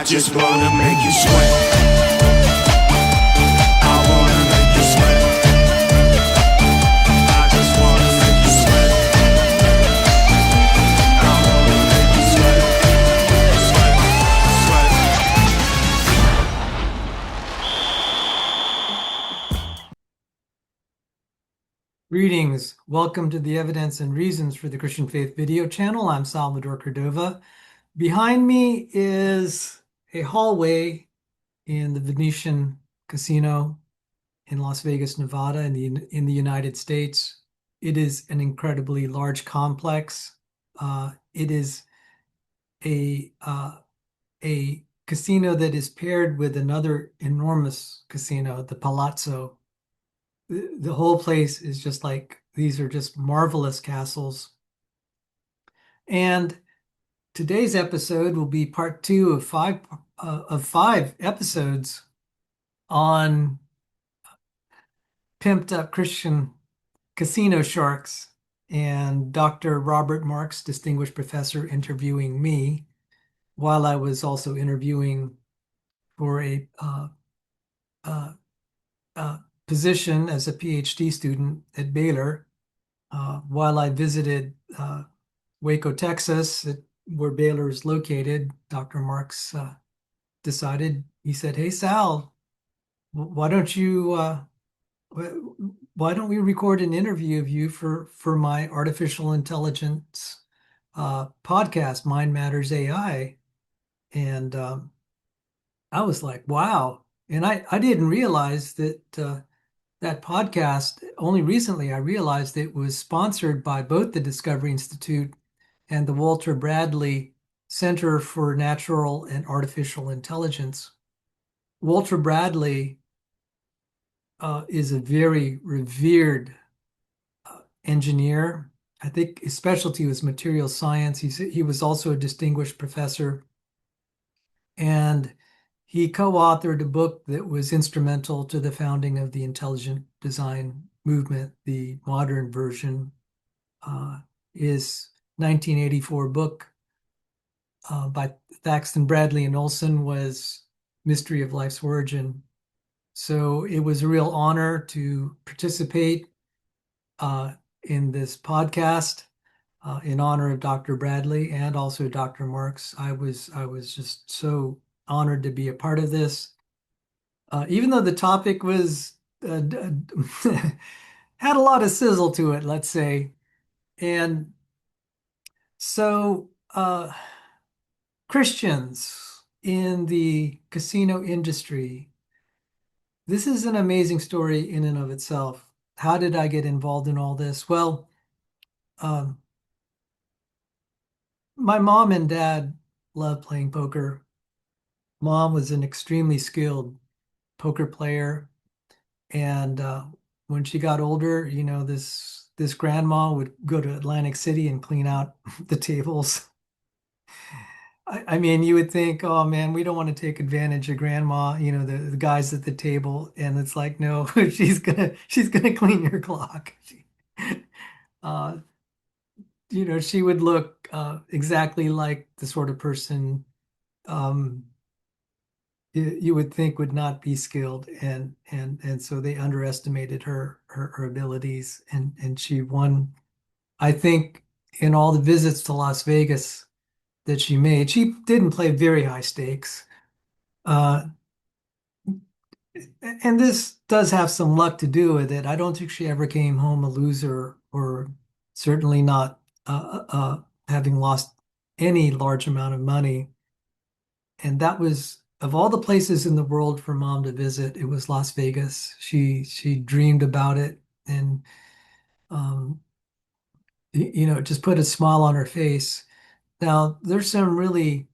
just wanna make you sweat. I wanna make you sweat. I just wanna make you sweat. I wanna make you sweat. Sweat, sweat. Greetings. Welcome to the Evidence and Reasons for the Christian Faith video channel. I'm Salvador Cordova. Behind me is a hallway in the Venetian Casino in Las Vegas, Nevada, in the United States. It is an incredibly large complex. It is a casino that is paired with another enormous casino, the Palazzo. The whole place is just like, these are just marvelous castles. And today's episode will be part two of five episodes on Pimped-Up Christian Casino Sharks, and Dr. Robert Marks, distinguished professor, interviewing me while I was also interviewing for a position as a PhD student at Baylor, while I visited Waco, Texas, where Baylor is located. Dr. Marks decided, he said, "Hey, Sal, why don't we record an interview of you for my artificial intelligence podcast, Mind Matters AI?" And I was like, wow. And I didn't realize that that podcast, only recently I realized it was sponsored by both the Discovery Institute and the Walter Bradley Center for Natural and Artificial Intelligence. Walter Bradley is a very revered engineer. I think his specialty was material science. He was also a distinguished professor. And he co-authored a book that was instrumental to the founding of the intelligent design movement. The modern version is 1984 book by Thaxton, Bradley, and Olson was Mystery of Life's Origin. So it was a real honor to participate in this podcast in honor of Dr. Bradley and also Dr. Marks. I was just so honored to be a part of this, even though the topic was had a lot of sizzle to it, let's say. And so Christians in the casino industry, this is an amazing story in and of itself. How did I get involved in all this? Well, my mom and dad loved playing poker. Mom was an extremely skilled poker player, and when she got older, this grandma would go to Atlantic City and clean out the tables. I mean, you would think, oh man, we don't want to take advantage of grandma, the guys at the table, and it's like, no, she's gonna clean your clock. Uh, she would look exactly like the sort of person you would think would not be skilled, and so they underestimated her abilities, and she won. I think in all the visits to Las Vegas that she made, she didn't play very high stakes, and this does have some luck to do with it. I don't think she ever came home a loser, or certainly not having lost any large amount of money. And that was, of all the places in the world for mom to visit, it was Las Vegas. She dreamed about it, and it just put a smile on her face. Now, there's some really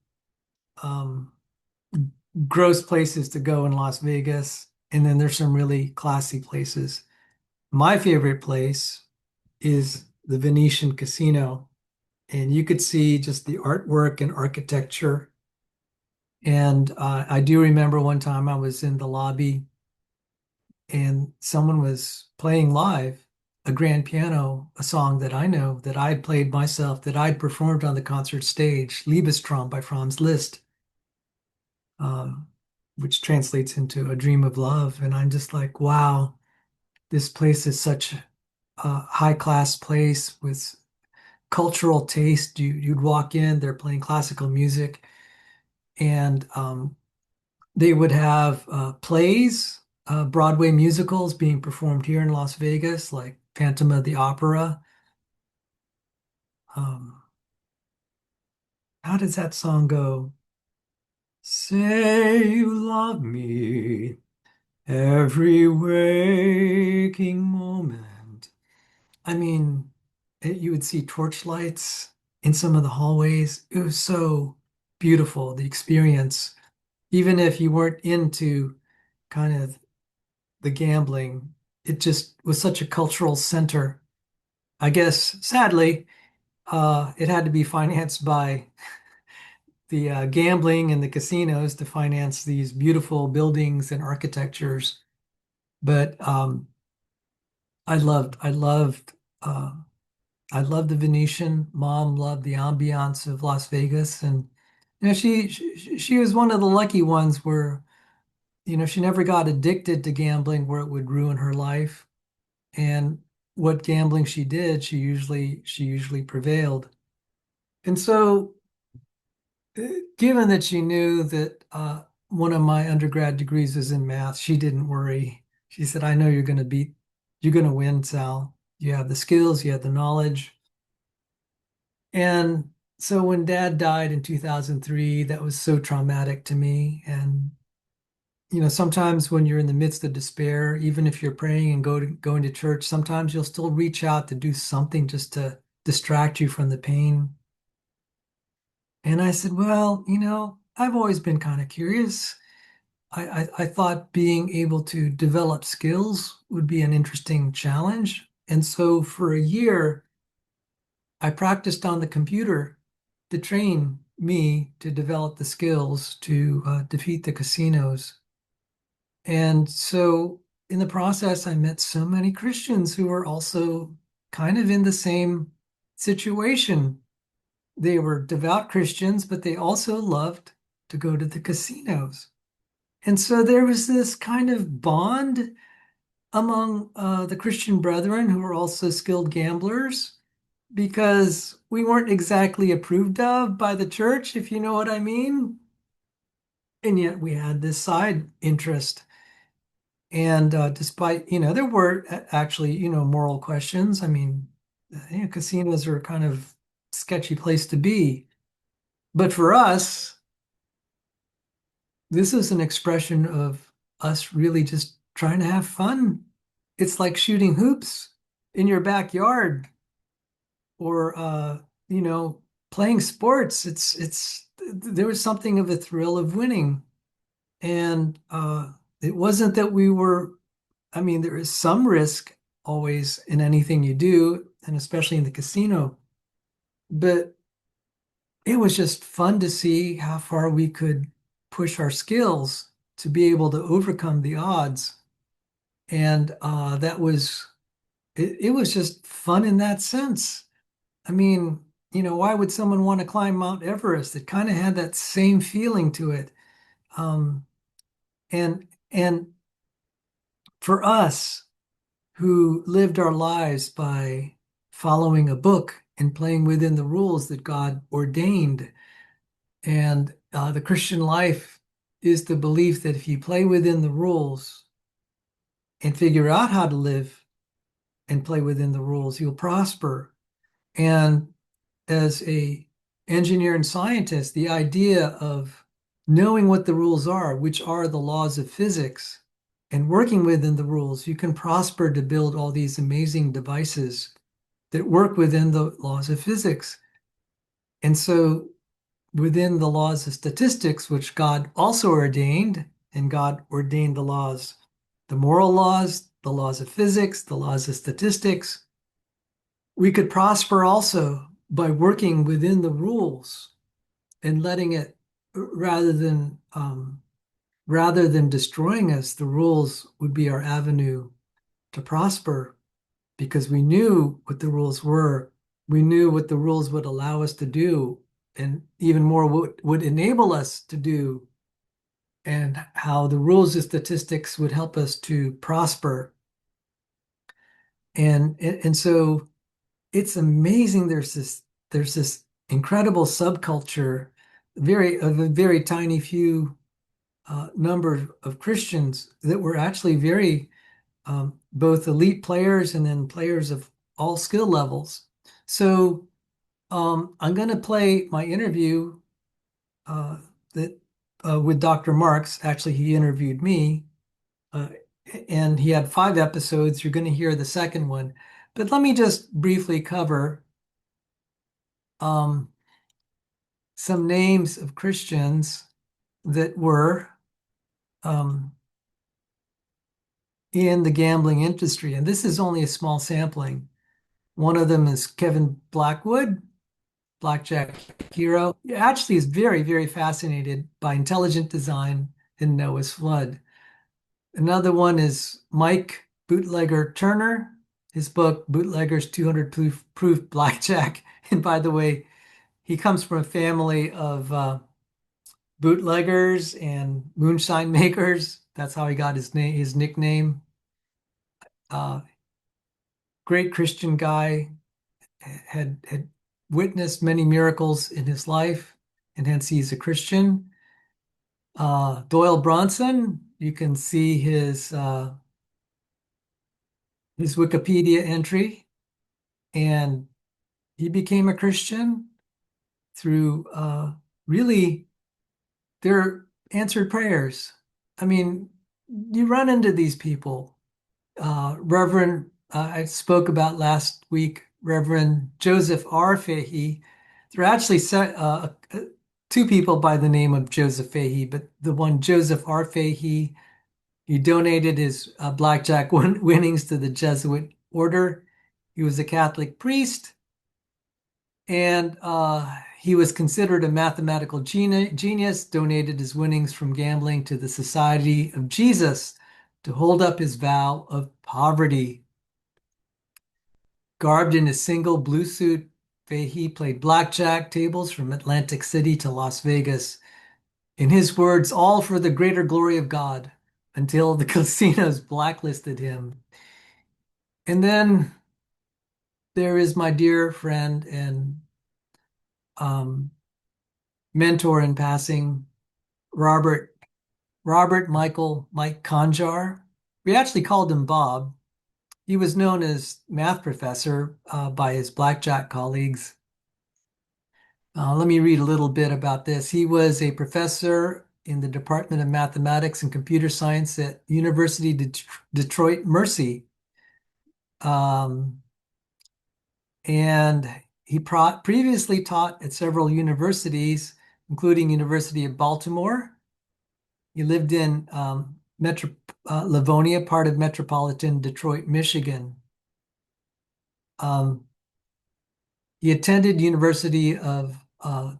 gross places to go in Las Vegas, and then there's some really classy places. My favorite place is the Venetian Casino, and you could see just the artwork and architecture. And I do remember one time I was in the lobby and someone was playing live a grand piano, a song that I know, that I'd played myself, that I'd performed on the concert stage, Liebestraum by Franz Liszt. um, which translates into a dream of love. And I'm just like, wow, this place is such a high class place with cultural taste. You'd walk in, they're playing classical music, and they would have plays, Broadway musicals being performed here in Las Vegas, like Phantom of the Opera. Um, how does that song go? Say you love me every waking moment. I mean, you would see torchlights in some of the hallways. It was so beautiful, the experience. Even if you weren't into kind of the gambling, it just was such a cultural center. I guess, sadly, it had to be financed by the gambling and the casinos to finance these beautiful buildings and architectures. But I loved, I loved, uh, I loved the Venetian. Mom loved the ambiance of Las Vegas, and she was one of the lucky ones where she never got addicted to gambling where it would ruin her life. And what gambling she did, she usually prevailed. And so, given that she knew that one of my undergrad degrees was in math, she didn't worry. She said, "I know you're going to win, Sal. You have the skills, you have the knowledge." And so when Dad died in 2003, that was so traumatic to me. And sometimes when you're in the midst of despair, even if you're praying and going to church, sometimes you'll still reach out to do something just to distract you from the pain. And I said, well, I've always been kind of curious. I thought being able to develop skills would be an interesting challenge. And so for a year, I practiced on the computer to train me to develop the skills to defeat the casinos. And so in the process, I met so many Christians who were also kind of in the same situation. They were devout Christians, but they also loved to go to the casinos. And so there was this kind of bond among the Christian brethren who were also skilled gamblers because we weren't exactly approved of by the church, if you know what I mean. And yet we had this side interest. And despite, there were actually, moral questions. I mean, casinos are kind of sketchy place to be. But for us, this is an expression of us really just trying to have fun. It's like shooting hoops in your backyard or, playing sports. There was something of a thrill of winning. And it wasn't that I mean, there is some risk always in anything you do, and especially in the casino, but it was just fun to see how far we could push our skills to be able to overcome the odds. And it was just fun in that sense. I mean, why would someone want to climb Mount Everest? It kind of had that same feeling to it. Um, and for us who lived our lives by following a book and playing within the rules that God ordained, and the Christian life is the belief that if you play within the rules and figure out how to live and play within the rules, you'll prosper. And as a engineer and scientist, the idea of knowing what the rules are, which are the laws of physics, and working within the rules, you can prosper to build all these amazing devices that work within the laws of physics. And so within the laws of statistics, which God also ordained, and God ordained the laws, the moral laws, the laws of physics, the laws of statistics, we could prosper also by working within the rules and letting it rather than destroying us, the rules would be our avenue to prosper because we knew what the rules were. We knew what the rules would allow us to do, and even more what would enable us to do and how the rules of statistics would help us to prosper. And so it's amazing. There's this incredible subculture, a very tiny few number of Christians that were actually very both elite players and then players of all skill levels. So I'm going to play my interview uh, that with Dr. Marks. Actually, he interviewed me, uh, and he had 5 episodes. You're going to hear the second one, but let me just briefly cover um, some names of Christians that were um, in the gambling industry, and this is only a small sampling. One of them is Kevin Blackwood, Blackjack Hero. He actually is very, very fascinated by intelligent design in Noah's flood. Another one is Mike Bootlegger Turner. His book, Bootlegger's 200 Proof Blackjack. And by the way, he comes from a family of bootleggers and moonshine makers. That's how he got his nickname. Uh, Great Christian guy, had witnessed many miracles in his life, and hence he's a Christian. Doyle Bronson, you can see his Wikipedia entry, and he became a Christian through really their answered prayers. I mean, you run into these people. Reverend, I spoke about last week, Reverend Joseph R. Fahey. There are actually two people by the name of Joseph Fahey, but the one, Joseph R. Fahey, he donated his blackjack winnings to the Jesuit order. He was a Catholic priest, and he was considered a mathematical genius, donated his winnings from gambling to the Society of Jesus to hold up his vow of poverty. Garbed in a single blue suit, Fahey played blackjack tables from Atlantic City to Las Vegas. In his words, all for the greater glory of God, until the casinos blacklisted him. And then there is my dear friend and um, mentor in passing, Robert Mike Conjar. We actually called him Bob. He was known as math professor by his blackjack colleagues. Let me read a little bit about this. He was a professor in the Department of Mathematics and Computer Science at University Detroit Mercy. And he previously taught at several universities, including University of Baltimore. He lived in Livonia, part of metropolitan Detroit, Michigan. He attended University of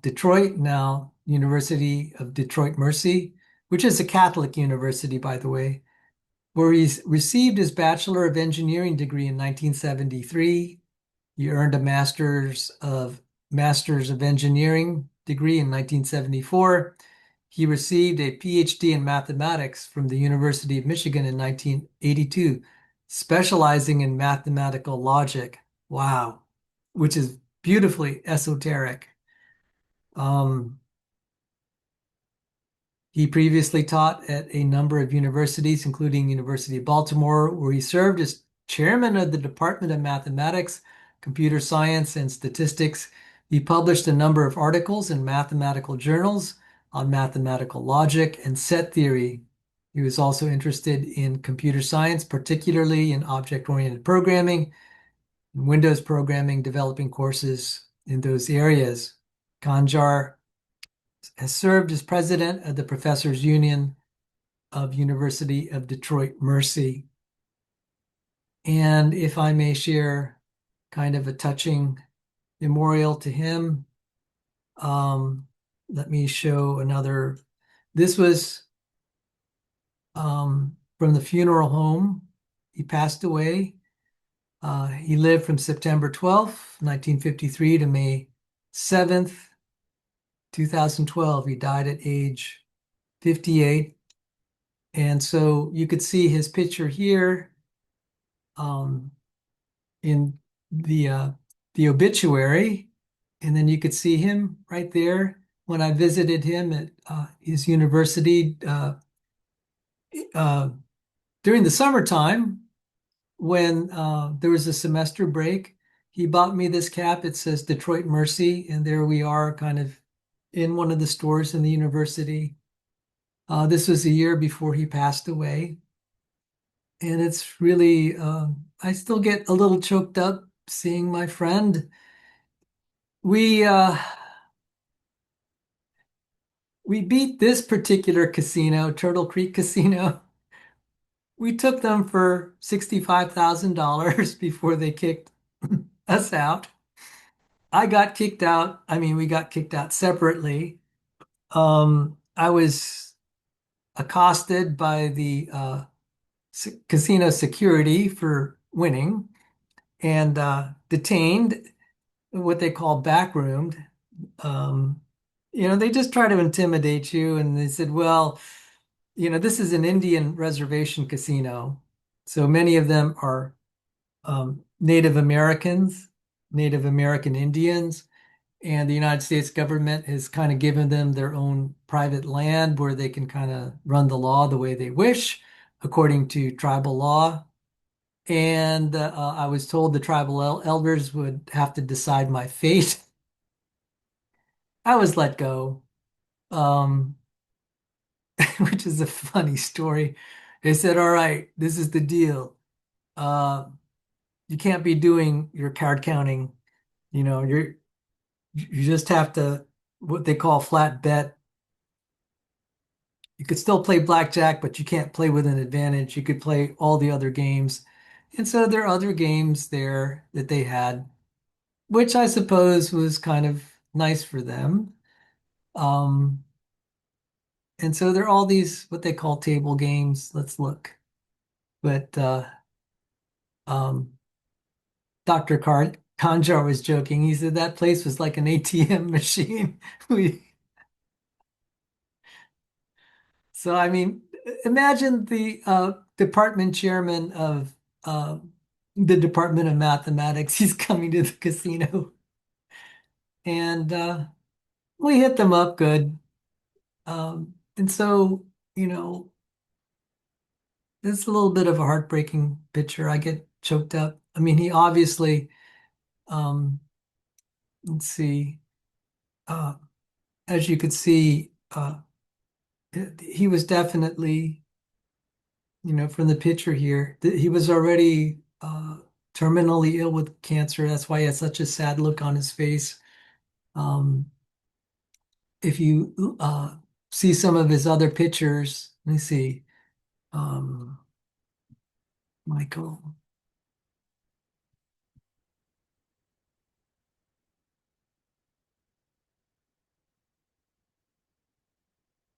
Detroit, now University of Detroit Mercy, which is a Catholic university, by the way, where he received his Bachelor of Engineering degree in 1973. He earned a Master's of Engineering degree in 1974. He received a PhD in mathematics from the University of Michigan in 1982, specializing in mathematical logic. Wow, which is beautifully esoteric. He previously taught at a number of universities, including University of Baltimore, where he served as chairman of the Department of Mathematics, Computer Science, and Statistics. He published a number of articles in mathematical journals on mathematical logic and set theory. He was also interested in computer science, particularly in object-oriented programming, Windows programming, developing courses in those areas. Kanjar has served as president of the Professors Union of University of Detroit Mercy. And if I may share kind of a touching memorial to him, let me show another. This was from the funeral home. He passed away. He lived from September 12th, 1953 to May 7th, 2012. He died at age 58. And so you could see his picture here um, in the obituary, and then you could see him right there when I visited him at his university uh, during the summertime when there was a semester break. He bought me this cap. It says Detroit Mercy, and there we are, kind of in one of the stores in the university. This was a year before he passed away. And it's really, I still get a little choked up seeing my friend. We uh, we beat this particular casino, Turtle Creek Casino. We took them for $65,000 before they kicked us out. I got kicked out. I mean, we got kicked out separately. I was accosted by the casino security for winning and detained, what they call backroomed. Um, they just try to intimidate you. And they said, well, this is an Indian reservation casino. So many of them are Native Americans, Native American Indians. And the United States government has kind of given them their own private land where they can kind of run the law the way they wish, according to tribal law. And I was told the tribal elders would have to decide my fate. I was let go, um, which is a funny story. They said, all right, this is the deal. Uh, you can't be doing your card counting. You just have to, what they call flat bet. You could still play blackjack, but you can't play with an advantage. You could play all the other games. And so there are other games there that they had, which I suppose was kind of nice for them. Um, and so there are all these what they call table games. Let's look. But um, Dr. Conjar was joking. He said that place was like an ATM machine. We So, I mean, imagine the department chairman of uh, the Department of Mathematics. He's coming to the casino, and we hit them up good. And so, you know, it's a little bit of a heartbreaking picture. I get choked up. I mean, he obviously, um, let's see, uh, as you could see, he was definitely, from the picture here, he was already terminally ill with cancer. That's why he had such a sad look on his face. Um, if you see some of his other pictures, let me see, um, Michael.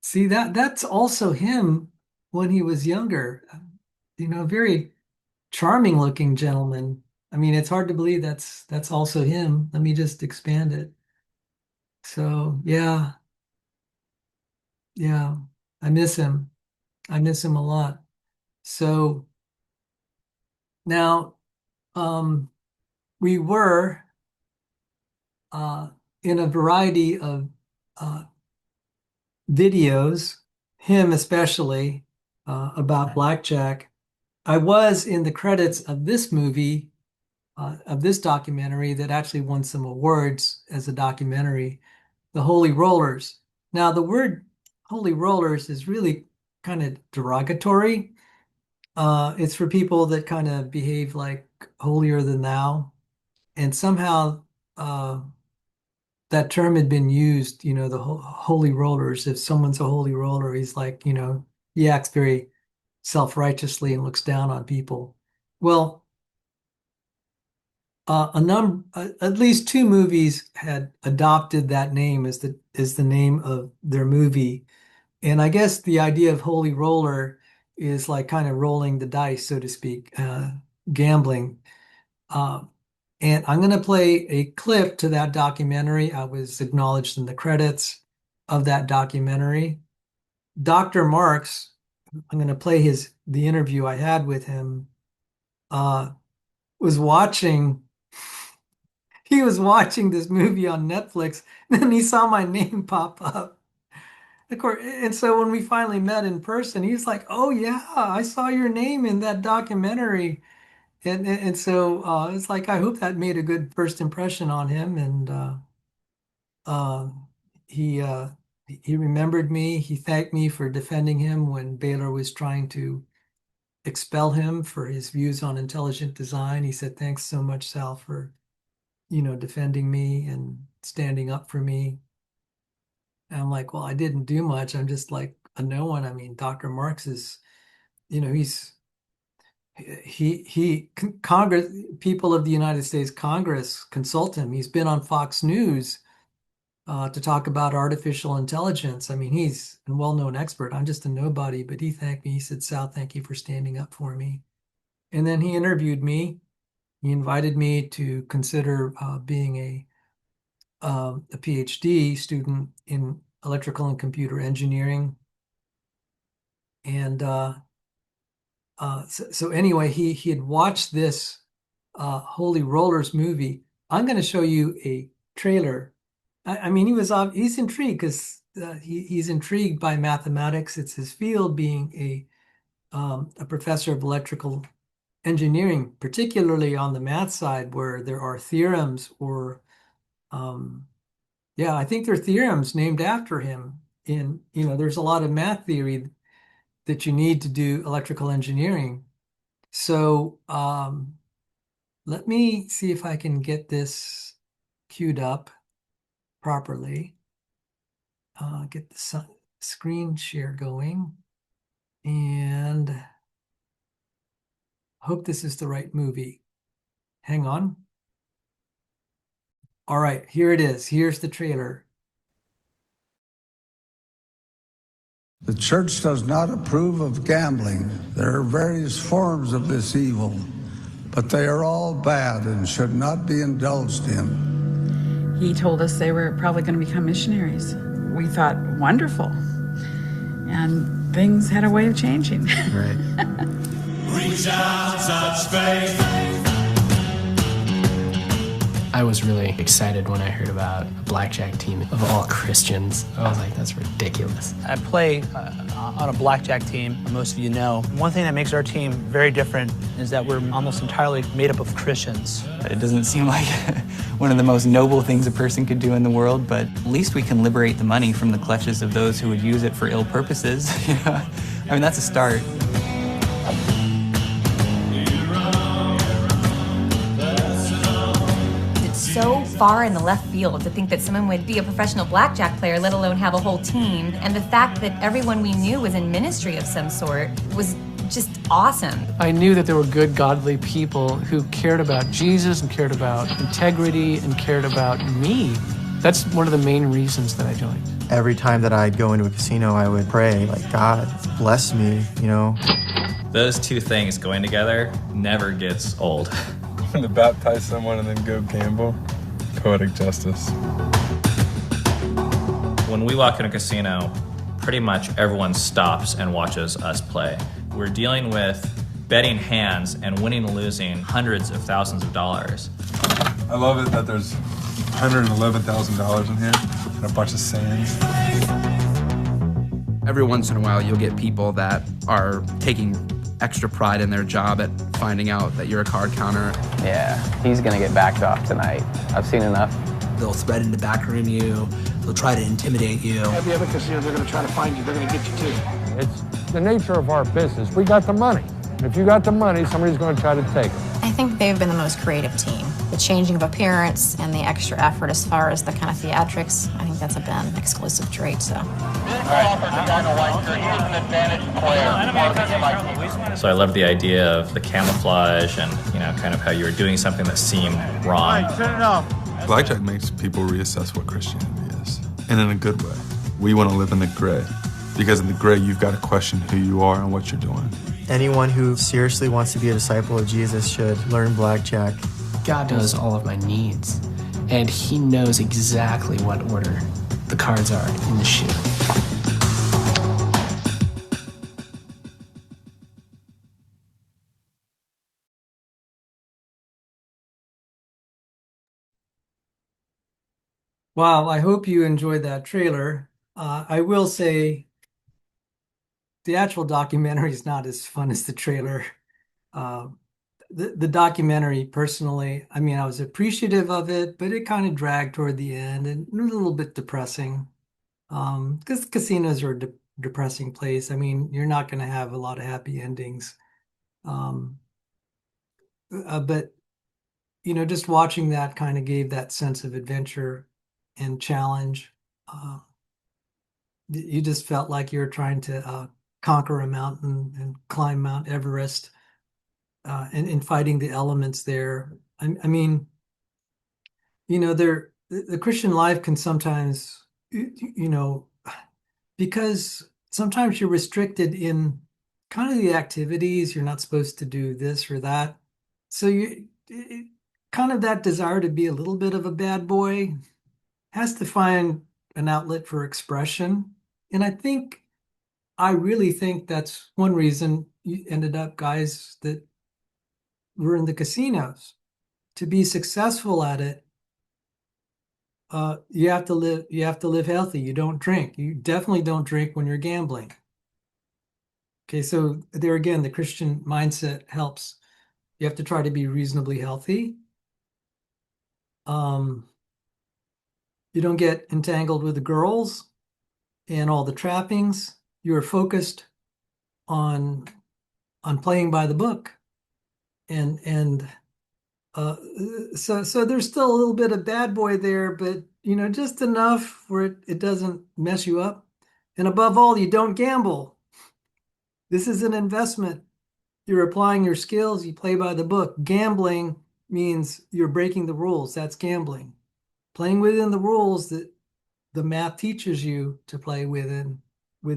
See that's also him when he was younger. Very charming looking gentleman. I mean, it's hard to believe that's also him. Let me just expand it. So yeah, yeah, I miss him. I miss him a lot. So now we were uh, in a variety of uh, videos, him especially, about blackjack. I was in the credits of this movie, of this documentary that actually won some awards as a documentary, The Holy Rollers. Now, the word Holy Rollers is really kind of derogatory. It's for people that kind of behave like holier than thou. And somehow that term had been used, the holy rollers. If someone's a holy roller, he's like, he acts very self-righteously and looks down on people. Well, at least two movies had adopted that name as the name of their movie. And I guess the idea of holy roller is like kind of rolling the dice, so to speak, gambling. Uh, and I'm going to play a clip to that documentary. I was acknowledged in the credits of that documentary. Dr. Marks, I'm going to play the interview I had with him. Was watching he was watching this movie on Netflix, and then he saw my name pop up. Of course, and so when we finally met in person, he was like, "Oh yeah, I saw your name in that documentary." And so it's like I hope that made a good first impression on him, and um, he uh, he remembered me. He thanked me for defending him when Baylor was trying to expel him for his views on intelligent design. He said, "Thanks so much, Sal, for defending me and standing up for me." And I'm like, "Well, I didn't do much. I'm just like a no one. I mean, Dr. Marx is, he's he Congress people of the United States Congress consult him. He's been on Fox News to talk about artificial intelligence. I mean, he's a well-known expert. I'm just a nobody, but he thanked me. He said, "Sal, thank you for standing up for me." And then he interviewed me. He invited me to consider being a PhD student in electrical and computer engineering. And so anyway, he had watched this Holy Rollers movie. I'm going to show you a trailer. I mean, he's intrigued because he's intrigued by mathematics. It's his field, being a professor of electrical engineering, particularly on the math side, where there are theorems or yeah, I think there are theorems named after him. There's a lot of math theory that you need to do electrical engineering. So let me see if I can get this queued up properly. Get the screen share going, and hope this is the right movie. Hang on. All right, here it is. Here's the trailer. The church does not approve of gambling. There are various forms of this evil, but they are all bad and should not be indulged in. He told us they were probably going to become missionaries. We thought, wonderful. And things had a way of changing. Right. Reach out, touch faith. I was really excited when I heard about a blackjack team of all Christians. I was like, that's ridiculous. I play on a blackjack team, most of you know. One thing that makes our team very different is that we're almost entirely made up of Christians. It doesn't seem like one of the most noble things a person could do in the world, but at least we can liberate the money from the clutches of those who would use it for ill purposes. I mean, that's a start. So far in the left field to think that someone would be a professional blackjack player, let alone have a whole team. And the fact that everyone we knew was in ministry of some sort was just awesome. I knew that there were good, godly people who cared about Jesus and cared about integrity and cared about me. That's one of the main reasons that I joined. Every time that I'd go into a casino, I would pray, like, God, bless me, Those two things going together never gets old. To baptize someone and then go gamble, poetic justice. When we walk in a casino, pretty much everyone stops and watches us play. We're dealing with betting hands and winning and losing hundreds of thousands of dollars. I love it that there's $111,000 in here and a bunch of sands. Every once in a while, you'll get people that are taking extra pride in their job at finding out that you're a card counter. Yeah, he's gonna get backed off tonight. I've seen enough. They'll threaten to backroom you. They'll try to intimidate you. Every other casino, they're gonna try to find you. They're gonna get you too. It's the nature of our business. We got the money. If you got the money, somebody's gonna try to take it. I think they've been the most creative team. The changing of appearance and the extra effort as far as the kind of theatrics, I think that's a Ben exclusive trait, so. So I love the idea of the camouflage and, kind of how you were doing something that seemed wrong. Blackjack makes people reassess what Christianity is, and in a good way. We want to live in the gray, because in the gray, you've got to question who you are and what you're doing. Anyone who seriously wants to be a disciple of Jesus should learn blackjack. God knows all of my needs, and he knows exactly what order the cards are in the shoe. Wow, I hope you enjoyed that trailer. I will say the actual documentary is not as fun as the trailer. Uh, the documentary, personally, I mean, I was appreciative of it, but it kind of dragged toward the end and a little bit depressing. Because casinos are a depressing place. I mean, you're not going to have a lot of happy endings. Um, but just watching that kind of gave that sense of adventure and challenge. Uh, you just felt like you were trying to conquer a mountain and climb Mount Everest, and fighting the elements there. I mean, the Christian life can sometimes, because sometimes you're restricted in kind of the activities. You're not supposed to do this or that. So kind of that desire to be a little bit of a bad boy has to find an outlet for expression. And I really think that's one reason you ended up guys that were in the casinos. To be successful at it, you have to live healthy. You don't drink. You definitely don't drink when you're gambling. Okay, so there again, the Christian mindset helps. You have to try to be reasonably healthy. You don't get entangled with the girls and all the trappings. You're focused on playing by the book, and so there's still a little bit of bad boy there, but just enough where it doesn't mess you up. And above all, you don't gamble. This is an investment. You're applying your skills, you play by the book. Gambling means you're breaking the rules. That's gambling. Playing within the rules that the math teaches you to play within those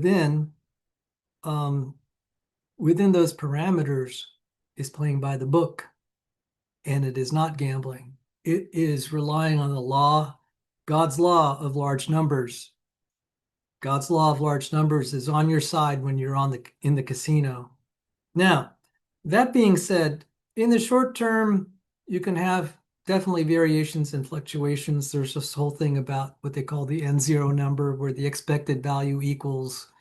parameters is playing by the book, and it is not gambling. It is relying on the law, God's law of large numbers. God's law of large numbers is on your side when you're in the casino. Now, that being said, in the short term, you can have definitely variations and fluctuations. There's this whole thing about what they call the N0 number, where the expected value equals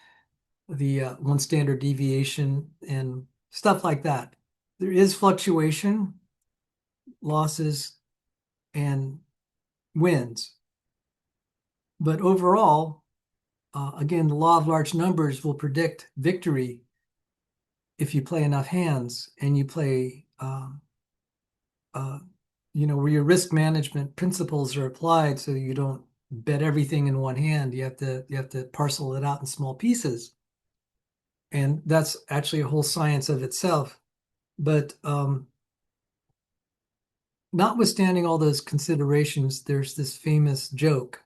the one standard deviation and stuff like that. There is fluctuation, losses, and wins. But overall, again, the law of large numbers will predict victory if you play enough hands and you play, where your risk management principles are applied, so you don't bet everything in one hand. You have to parcel it out in small pieces, and that's actually a whole science of itself. But notwithstanding all those considerations, there's this famous joke.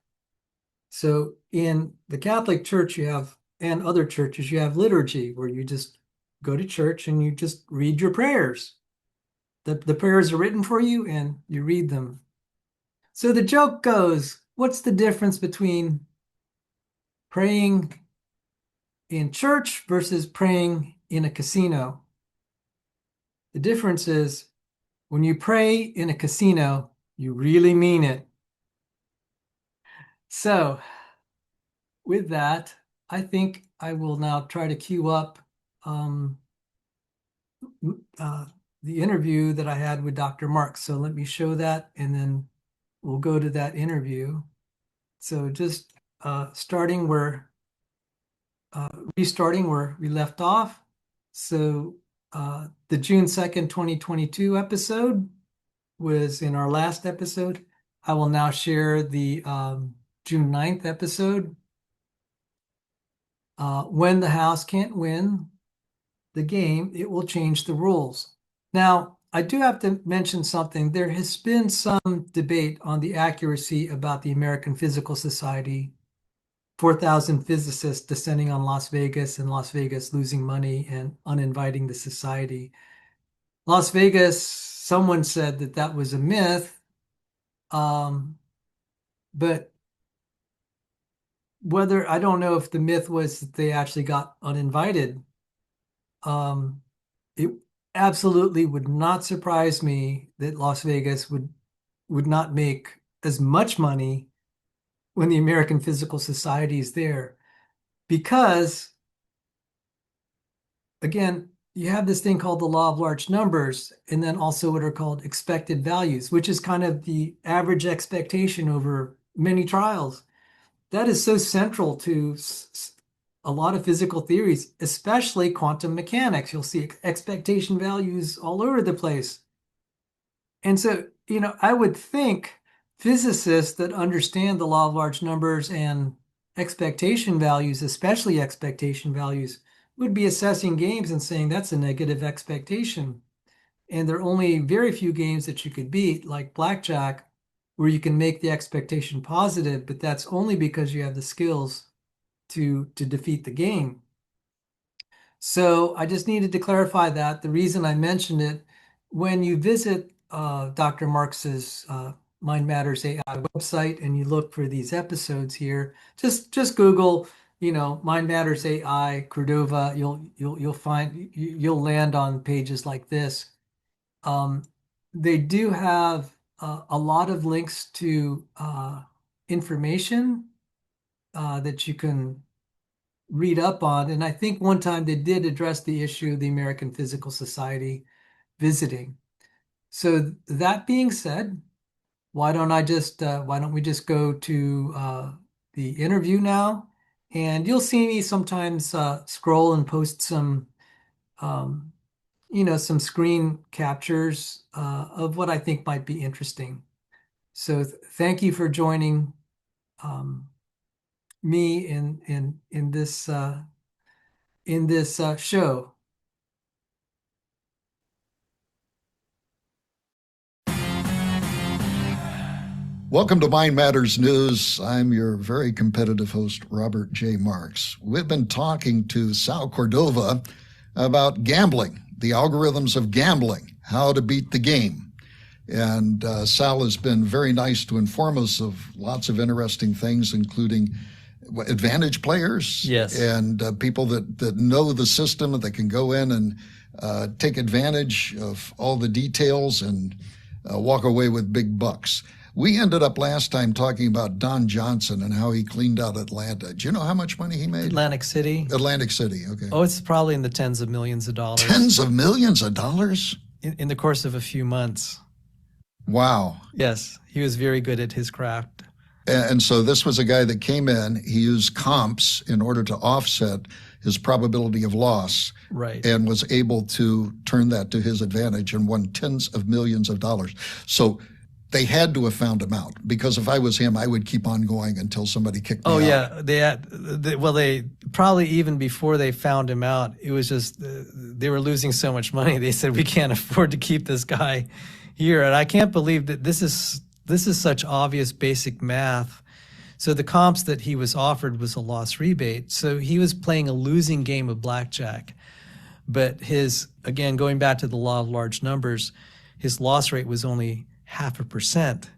So in the Catholic Church, and other churches, you have liturgy, where you just go to church and you just read your prayers. The prayers are written for you and you read them. So the joke goes, what's the difference between praying in church versus praying in a casino? The difference is, when you pray in a casino, you really mean it. So with that, I think I will now try to queue up the interview that I had with Dr. Marks. So let me show that, and then we'll go to that interview. So just restarting where we left off. So the June 2nd, 2022 episode was in our last episode. I will now share the June 9th episode. When the house can't win the game, it will change the rules. Now, I do have to mention something. There has been some debate on the accuracy about the American Physical Society, 4,000 physicists descending on Las Vegas, and Las Vegas losing money and uninviting the society. Las Vegas, someone said that was a myth, but I don't know if the myth was that they actually got uninvited. It absolutely would not surprise me that Las Vegas would not make as much money when the American Physical Society is there. Because, again, you have this thing called the law of large numbers, and then also what are called expected values, which is kind of the average expectation over many trials. That is so central to a lot of physical theories, especially quantum mechanics. You'll see expectation values all over the place. And so, I would think physicists that understand the law of large numbers and expectation values, especially expectation values, would be assessing games and saying that's a negative expectation. And there are only very few games that you could beat, like blackjack, where you can make the expectation positive, but that's only because you have the skills to defeat the game. So I just needed to clarify that. The reason I mentioned it, when you visit Dr. Marx's Mind Matters AI website and you look for these episodes here, just Google, Mind Matters AI Cordova. You'll land on pages like this. They do have a lot of links to information that you can read up on. And I think one time they did address the issue of the American Physical Society visiting. So that being said, why don't we just go to the interview now? And you'll see me sometimes scroll and post some some screen captures of what I think might be interesting. So thank you for joining me in this show. Welcome to Mind Matters News. I'm your very competitive host, Robert J. Marks. We've been talking to Sal Cordova about gambling, the algorithms of gambling, how to beat the game. And Sal has been very nice to inform us of lots of interesting things, including advantage players, yes, and people that know the system, that can go in and take advantage of all the details and walk away with big bucks. We ended up last time talking about Don Johnson and how he cleaned out Atlanta. Do you know how much money he made? Atlantic City. Atlantic City, okay. Oh, it's probably in the tens of millions of dollars. Tens of millions of dollars? In the course of a few months. Wow. Yes, he was very good at his craft. And so this was a guy that came in, he used comps in order to offset his probability of loss. Right. And was able to turn that to his advantage and won tens of millions of dollars. So they had to have found him out, because if I was him, I would keep on going until somebody kicked me out. Oh, yeah. They probably even before they found him out, it was just they were losing so much money. They said, we can't afford to keep this guy here. And I can't believe that this is such obvious basic math. So the comps that he was offered was a loss rebate. So he was playing a losing game of blackjack. But again, going back to the law of large numbers, his loss rate was only 0.5%.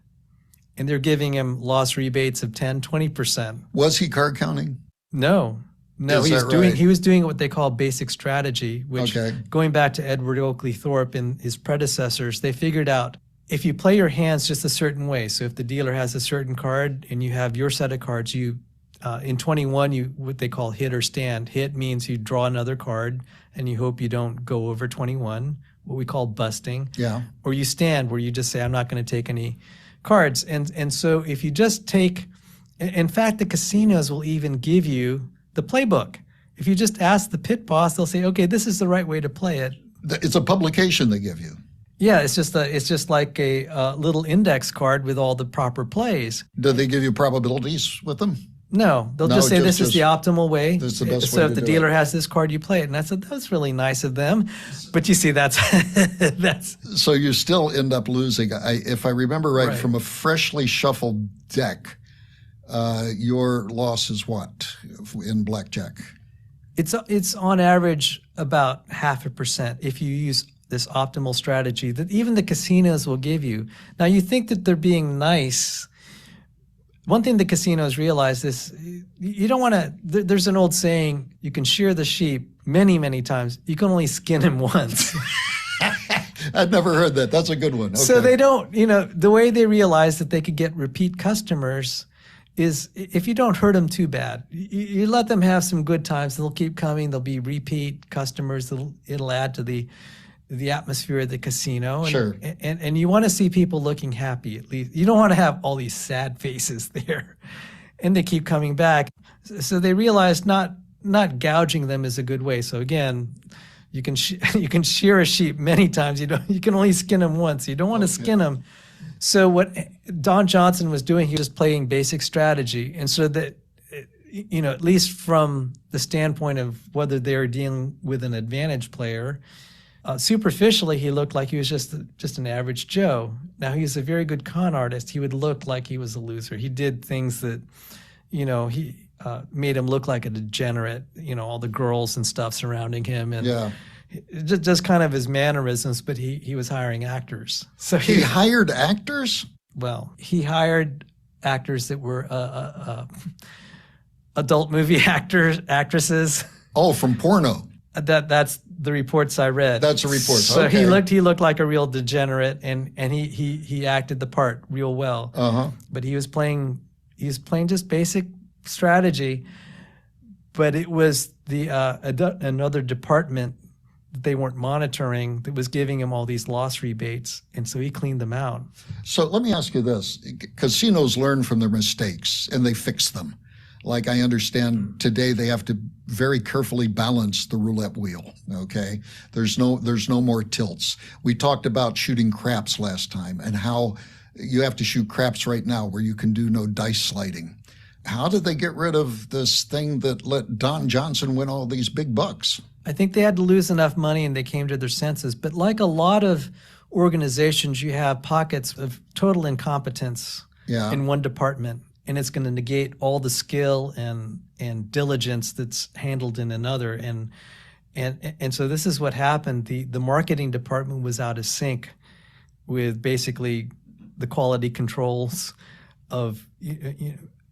And they're giving him loss rebates of 10, 20%. Was he card counting? No, he was doing what they call basic strategy, which going back to Edward Oakley Thorpe and his predecessors, they figured out if you play your hands just a certain way. So if the dealer has a certain card and you have your set of cards, in 21, what they call hit or stand. Hit means you draw another card and you hope you don't go over 21, what we call busting. Yeah. Or you stand, where you just say, I'm not going to take any cards. And so if you just take, in fact, the casinos will even give you the playbook. If you just ask the pit boss, they'll say, okay, this is the right way to play it. It's a publication they give you. Yeah, it's just like a little index card with all the proper plays. Do they give you probabilities with them? No, they'll just say this is the optimal way. This is the best way so if the dealer has this card, you play it. And I said, that's really nice of them. But you see, that's... So you still end up losing. If I remember right, from a freshly shuffled deck, your loss is what in blackjack? It's on average about 0.5% if you use this optimal strategy that even the casinos will give you. Now, you think that they're being nice. One thing the casinos realize is you don't want to, there's an old saying, you can shear the sheep many, many times. You can only skin him once. I'd never heard that. That's a good one. Okay. So they don't, the way they realize that they could get repeat customers is if you don't hurt them too bad, you let them have some good times, they'll keep coming, they'll be repeat customers, it'll add to the atmosphere of the casino. And, Sure. And you want to see people looking happy, at least. You don't want to have all these sad faces there. And they keep coming back. So they realized not gouging them is a good way. So again, you can shear a sheep many times. You can only skin them once. You don't want to skin them. So what Don Johnson was doing, he was playing basic strategy. And so that, at least from the standpoint of whether they were dealing with an advantage player, superficially, he looked like he was just an average Joe. Now, he's a very good con artist. He would look like he was a loser. He did things that, he made him look like a degenerate, all the girls and stuff surrounding him. And just kind of his mannerisms, but he was hiring actors. So he hired actors? Well, he hired actors that were adult movie actresses. Oh, from porno. That's the reports I read. That's the reports. So okay. he looked like a real degenerate, and he acted the part real well. Uh-huh. But he was playing just basic strategy. But it was another department that they weren't monitoring that was giving him all these loss rebates, and so he cleaned them out. So let me ask you this. Casinos learn from their mistakes, and they fix them. Like I understand today, they have to very carefully balance the roulette wheel, okay? There's no more tilts. We talked about shooting craps last time and how you have to shoot craps right now where you can do no dice sliding. How did they get rid of this thing that let Don Johnson win all these big bucks? I think they had to lose enough money and they came to their senses. But like a lot of organizations, you have pockets of total incompetence in one department, and it's going to negate all the skill and diligence that's handled in another. And so this is what happened. The marketing department was out of sync with basically the quality controls of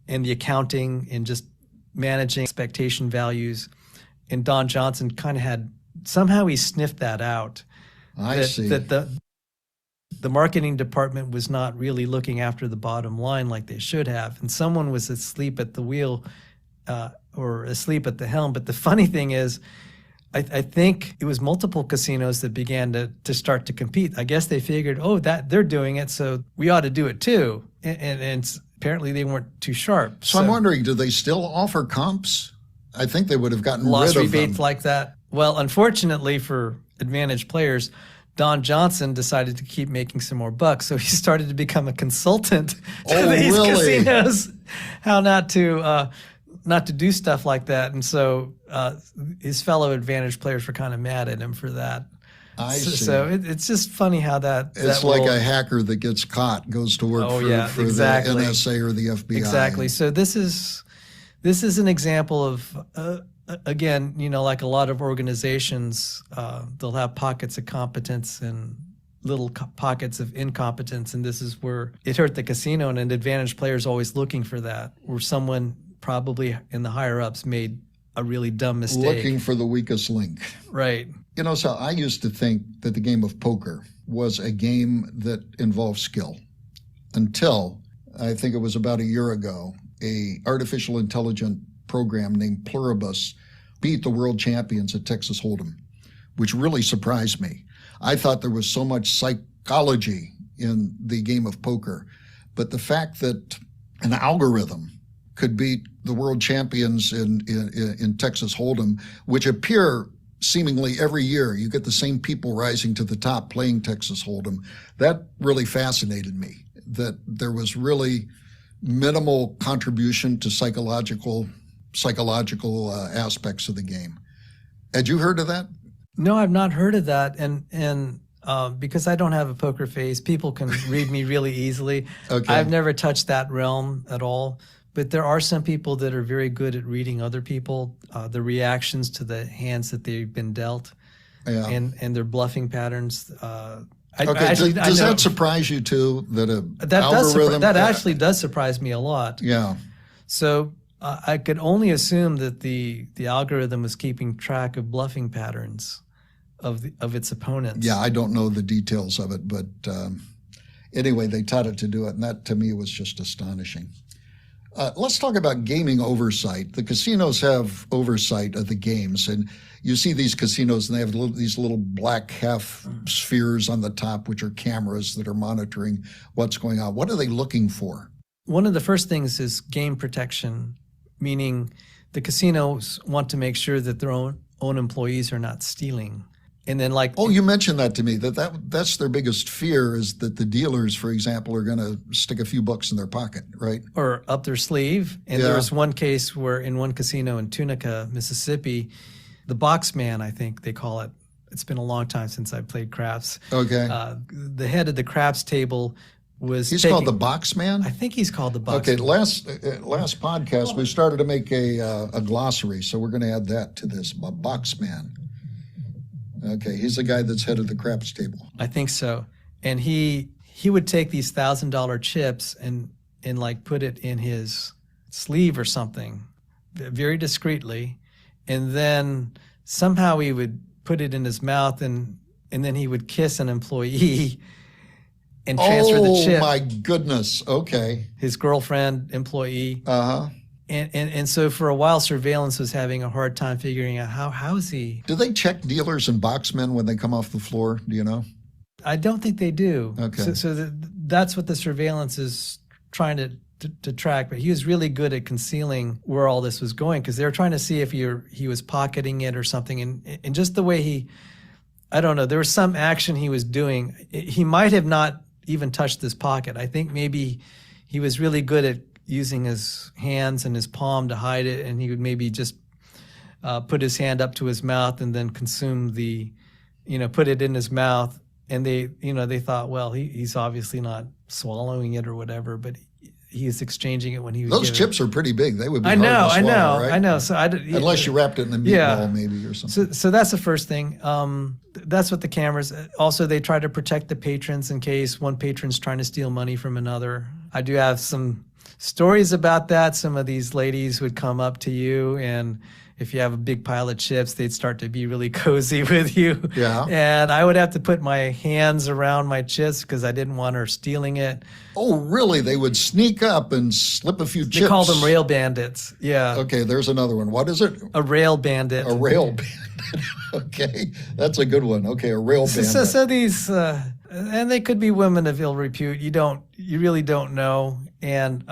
and the accounting and just managing expectation values. And Don Johnson kind of somehow he sniffed that out. I see. That the marketing department was not really looking after the bottom line like they should have. And someone was asleep at the wheel or asleep at the helm. But the funny thing is, I think it was multiple casinos that began to start to compete. I guess they figured, that they're doing it, so we ought to do it too. And apparently they weren't too sharp. So I'm wondering, do they still offer comps? I think they would have gotten loss rid of rebates them. like that. Well, unfortunately for advantage players, Don Johnson decided to keep making some more bucks, so he started to become a consultant to these casinos, how not to do stuff like that. And so his fellow advantage players were kind of mad at him for that. I see. So it's just funny how it's like a hacker that gets caught goes to work for the NSA or the FBI. Exactly. So this is an example of, again, like a lot of organizations, they'll have pockets of competence and little pockets of incompetence. And this is where it hurt the casino, and an advantage player is always looking for that, where someone probably in the higher ups made a really dumb mistake. Looking for the weakest link. Right. So I used to think that the game of poker was a game that involved skill until I think it was about a year ago, a artificial intelligence program named Pluribus beat the world champions at Texas Hold'em, which really surprised me. I thought there was so much psychology in the game of poker, but the fact that an algorithm could beat the world champions in Texas Hold'em, which appear seemingly every year, you get the same people rising to the top playing Texas Hold'em. That really fascinated me, that there was really minimal contribution to psychological aspects of the game. Had you heard of that? No, I've not heard of that. And because I don't have a poker face, people can read me really easily. Okay. I've never touched that realm at all. But there are some people that are very good at reading other people, the reactions to the hands that they've been dealt, and their bluffing patterns. Does that surprise you too? That algorithm actually does surprise me a lot. Yeah. So I could only assume that the algorithm was keeping track of bluffing patterns of its opponents. Yeah, I don't know the details of it, but anyway, they taught it to do it, and that to me was just astonishing. Let's talk about gaming oversight. The casinos have oversight of the games, and you see these casinos, and they have these little black half spheres on the top, which are cameras that are monitoring what's going on. What are they looking for? One of the first things is game protection, meaning the casinos want to make sure that their own employees are not stealing. And then oh, you mentioned that to me, that's their biggest fear, is that the dealers, for example, are going to stick a few bucks in their pocket, right? Or up their sleeve. And there was one case where in one casino in Tunica, Mississippi, the box man, I think they call it. It's been a long time since I played craps. Okay. The head of the craps table was He's called the box man? I think he's called the box man. man. Last podcast, we started to make a glossary, so we're going to add that to this, box man. Okay, he's the guy that's head of the craps table. I think so. And he would take these $1,000 chips and like put it in his sleeve or something, very discreetly, and then somehow he would put it in his mouth, and then he would kiss an employee and transfer the chip. Oh my goodness! Okay, his girlfriend, employee. Uh huh. And so for a while, surveillance was having a hard time figuring out how is he. Do they check dealers and boxmen when they come off the floor? Do you know? I don't think they do. Okay. So that's what the surveillance is trying to track. But he was really good at concealing where all this was going, because they were trying to see if he was pocketing it or something. And just the way I don't know, there was some action he was doing. He might have not even touched this pocket. I think maybe he was really good at using his hands and his palm to hide it, and he would maybe just put his hand up to his mouth and then consume put it in his mouth. And they thought, well, he's obviously not swallowing it or whatever, but he's exchanging it when he was. Those chips are pretty big. They would be I hard to swallow, right? I know. So unless you wrapped it in a meatball, maybe, or something. So that's the first thing. That's what the cameras. Also, they try to protect the patrons in case one patron's trying to steal money from another. I do have some stories about that. Some of these ladies would come up to you, and if you have a big pile of chips, they'd start to be really cozy with you. Yeah. And I would have to put my hands around my chips because I didn't want her stealing it. Oh, really? They would sneak up and slip a few chips? They call them rail bandits. Yeah. Okay, there's another one. What is it? A rail bandit. A rail bandit. Okay, that's a good one. Okay, a rail bandit. So these, and they could be women of ill repute. You really don't know. And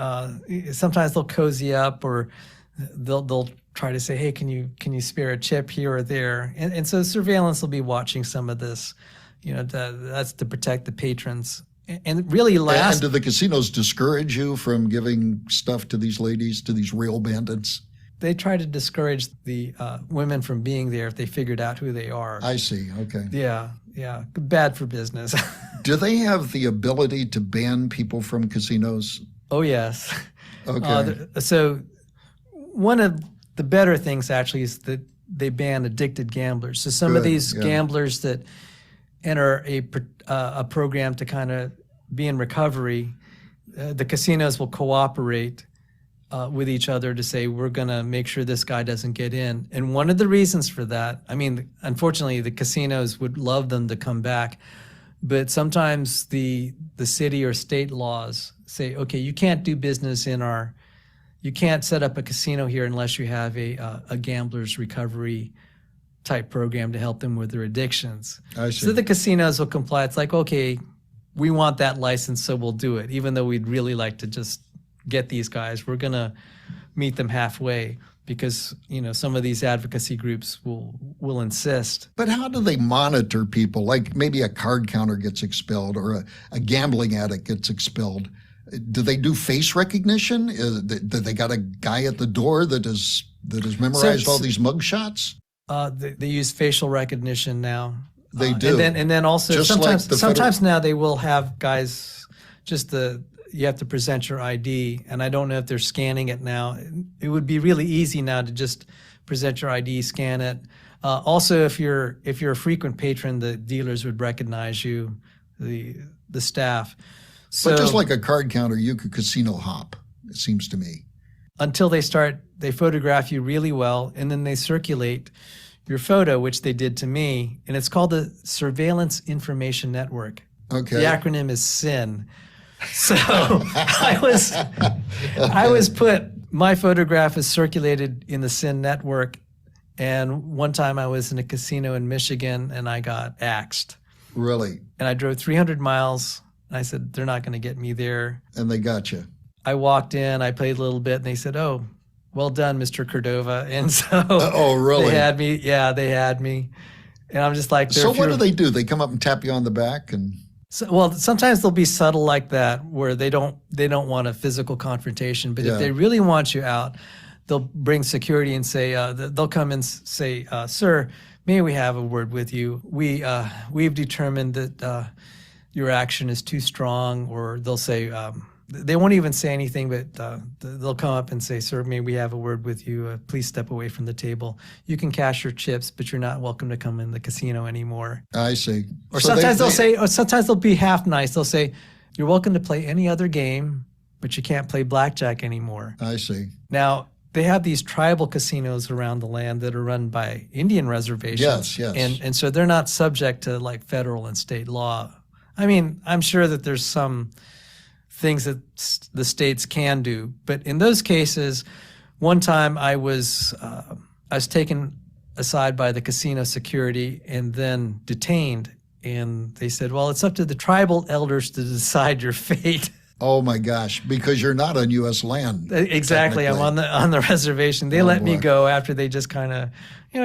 sometimes they'll cozy up, or they'll try to say, hey, can you spare a chip here or there? And so surveillance will be watching some of this, that's to protect the patrons. And really And do the casinos discourage you from giving stuff to these ladies, to these rail bandits? They try to discourage the women from being there if they figured out who they are. I see, okay. Yeah. Bad for business. Do they have the ability to ban people from casinos? Oh, yes. Okay. So one of the better things actually is that they ban addicted gamblers. So some of these gamblers that enter a program to kind of be in recovery, the casinos will cooperate with each other to say, we're going to make sure this guy doesn't get in. And one of the reasons for that, unfortunately, the casinos would love them to come back, but sometimes the city or state laws say, okay, you can't do business you can't set up a casino here unless you have a gambler's recovery type program to help them with their addictions. I see. So the casinos will comply. It's like, okay, we want that license, so we'll do it. Even though we'd really like to just get these guys, we're going to meet them halfway, because some of these advocacy groups will insist. But how do they monitor people? Like maybe a card counter gets expelled, or a gambling addict gets expelled. Do they do face recognition? Do they got a guy at the door that has memorized all these mug shots? They use facial recognition now. They do. And then also Just sometimes now they will have guys you have to present your ID, and I don't know if they're scanning it now. It would be really easy now to just present your ID, scan it. Also, if you're a frequent patron, the dealers would recognize you, the staff. But just like a card counter, you could casino hop, it seems to me. Until they photograph you really well, and then they circulate your photo, which they did to me, and it's called the Surveillance Information Network. Okay. The acronym is SIN. So I was my photograph is circulated in the Sin network. And one time I was in a casino in Michigan and I got axed. Really? And I drove 300 miles. And I said, they're not going to get me there. And they got you. I walked in, I played a little bit, and they said, "Oh, well done, Mr. Cordova." And so oh, really? They had me. Yeah, they had me. And I'm just like, so what do they do? They come up and tap you on the back and... well, sometimes they'll be subtle like that where they don't want a physical confrontation. But if they really want you out, they'll bring security and say, they'll come and say, "Sir, may we have a word with you? We've determined that your action is too strong," or they'll say, they won't even say anything, but they'll come up and say, "Sir, may we have a word with you? Please step away from the table. You can cash your chips, but you're not welcome to come in the casino anymore." I see. Or so sometimes they'll say, or sometimes they'll be half nice. They'll say, "You're welcome to play any other game, but you can't play blackjack anymore." I see. Now, they have these tribal casinos around the land that are run by Indian reservations. Yes. And so they're not subject to like federal and state law. I mean, I'm sure that there's some things that the states can do. But in those cases, one time I was taken aside by the casino security and then detained. And they said, "Well, it's up to the tribal elders to decide your fate." Oh my gosh, because you're not on U.S. land. Exactly. I'm on the reservation. They let me go after they just kind of,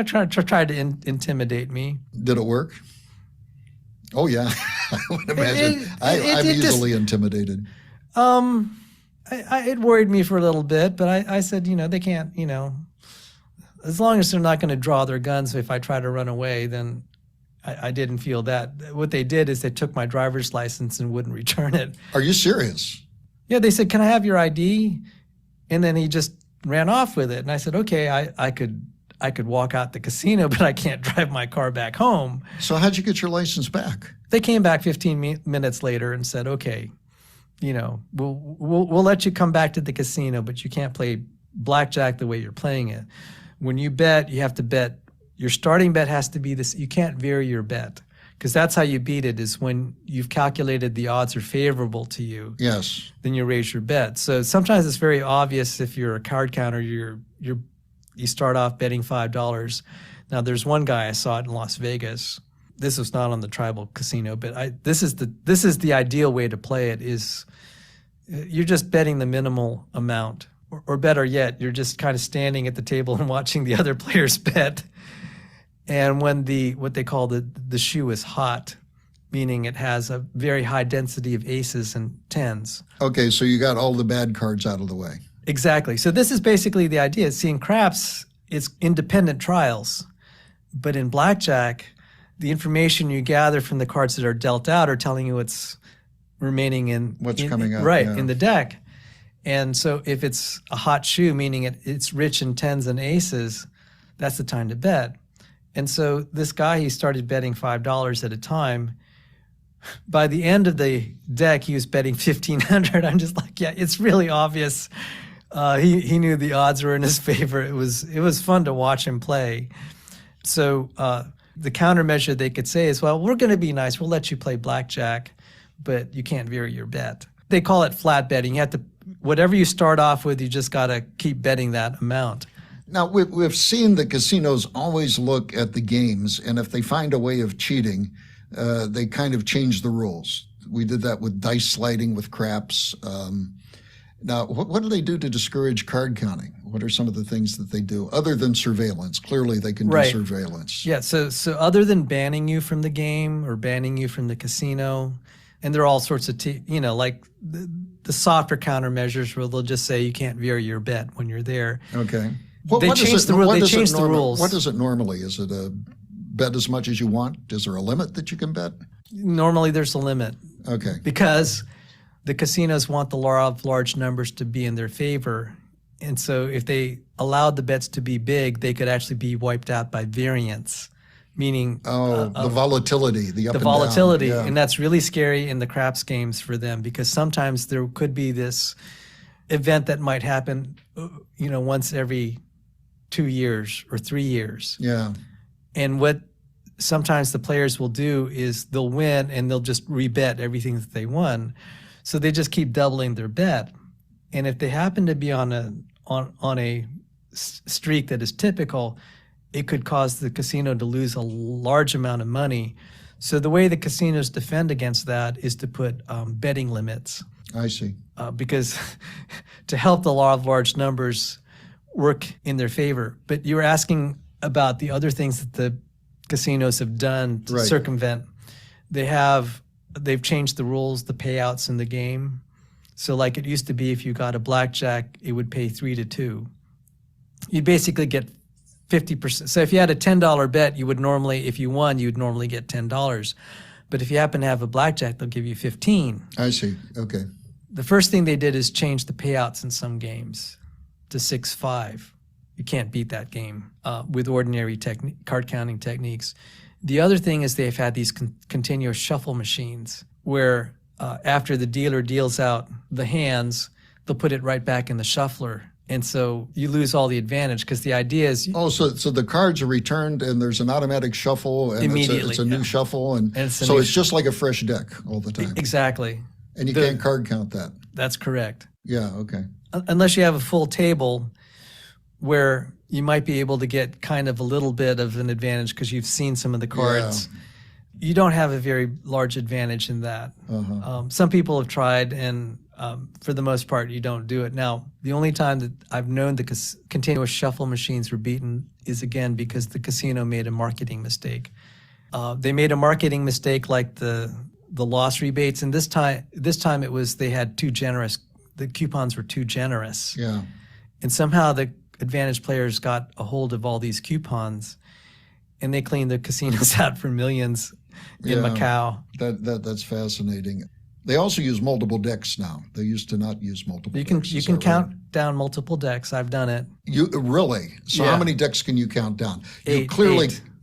tried to intimidate me. Did it work? Oh yeah, I would imagine. I'm easily intimidated. It worried me for a little bit, but I said, they can't, as long as they're not going to draw their guns if I try to run away, then I didn't feel that. What they did is they took my driver's license and wouldn't return it. Are you serious? Yeah, they said, "Can I have your ID?" And then he just ran off with it. And I said, "Okay, I could walk out the casino, but I can't drive my car back home." So how'd you get your license back? They came back 15 minutes later and said, "Okay, we'll let you come back to the casino, but you can't play blackjack the way you're playing it. When you bet, you have to bet. Your starting bet has to be this. You can't vary your bet, because that's how you beat it, is when you've calculated the odds are favorable to you. Yes. Then you raise your bet. So sometimes it's very obvious if you're a card counter, you start off betting $5. Now there's one guy, I saw it in Las Vegas. This was not on the tribal casino, but this is the ideal way to play it. Is you're just betting the minimal amount, or better yet, you're just kind of standing at the table and watching the other players bet. And when what they call the shoe is hot, meaning it has a very high density of aces and tens. Okay, so you got all the bad cards out of the way. Exactly. So this is basically the idea. See, in craps, it's independent trials. But in blackjack, the information you gather from the cards that are dealt out are telling you what's remaining in what's coming up, right, in the deck. And so if it's a hot shoe, meaning it's rich in tens and aces, that's the time to bet. And so this guy, he started betting $5 at a time. By the end of the deck, he was betting $1,500. I'm just like, yeah, it's really obvious. He knew the odds were in his favor. It was fun to watch him play. So the countermeasure they could say is, well, we're going to be nice. We'll let you play blackjack, but you can't vary your bet. They call it flat betting. You have to, whatever you start off with, you just got to keep betting that amount. Now, we've seen the casinos always look at the games, and if they find a way of cheating, they kind of change the rules. We did that with dice sliding with craps. Now, what do they do to discourage card counting? What are some of the things that they do other than surveillance? Clearly, they can do surveillance. Yeah, so other than banning you from the game or banning you from the casino, and there are all sorts of, like the softer countermeasures where they'll just say you can't vary your bet when you're there. Okay. They changed the rules. What is it normally? Is it a bet as much as you want? Is there a limit that you can bet? Normally, there's a limit. Okay. Because the casinos want the law of large numbers to be in their favor. And so if they allowed the bets to be big, they could actually be wiped out by variance, meaning the volatility, the volatility. and down. Yeah. And that's really scary in the craps games for them, because sometimes there could be this event that might happen, once every 2 years or 3 years. Yeah. And what sometimes the players will do is they'll win and they'll just rebet everything that they won. So they just keep doubling their bet. And if they happen to be on a streak that is typical, it could cause the casino to lose a large amount of money. So the way the casinos defend against that is to put betting limits. I see. Because to help the law of large numbers work in their favor. But you were asking about the other things that the casinos have done to circumvent. They've changed the rules, the payouts in the game. So like it used to be, if you got a blackjack, it would pay 3-2. You'd basically get 50%. So if you had a $10 bet, you would normally, if you won, you'd normally get $10. But if you happen to have a blackjack, they'll give you 15. I see. Okay. The first thing they did is change the payouts in some games to 6-5. You can't beat that game with ordinary card counting techniques. The other thing is they've had these continuous shuffle machines where after the dealer deals out the hands, they'll put it right back in the shuffler. And so you lose all the advantage because the idea is... so the cards are returned and there's an automatic shuffle and immediately, it's a new shuffle. And it's just like a fresh deck all the time. Exactly. And you can't card count that. That's correct. Yeah, okay. Unless you have a full table where you might be able to get kind of a little bit of an advantage because you've seen some of the cards. Yeah. You don't have a very large advantage in that. Some people have tried, and for the most part, you don't do it. Now, the only time that I've known the continuous shuffle machines were beaten is, again, because the casino made a marketing mistake. They made a marketing mistake like the loss rebates, and this time it was they had too generous. The coupons were too generous. Yeah. And somehow the advantage players got a hold of all these coupons, and they cleaned the casinos out for millions in Macau. That's fascinating. They also use multiple decks now. They used to not use multiple decks. You can count down multiple decks. I've done it. You really? So how many decks can you count down? Eight.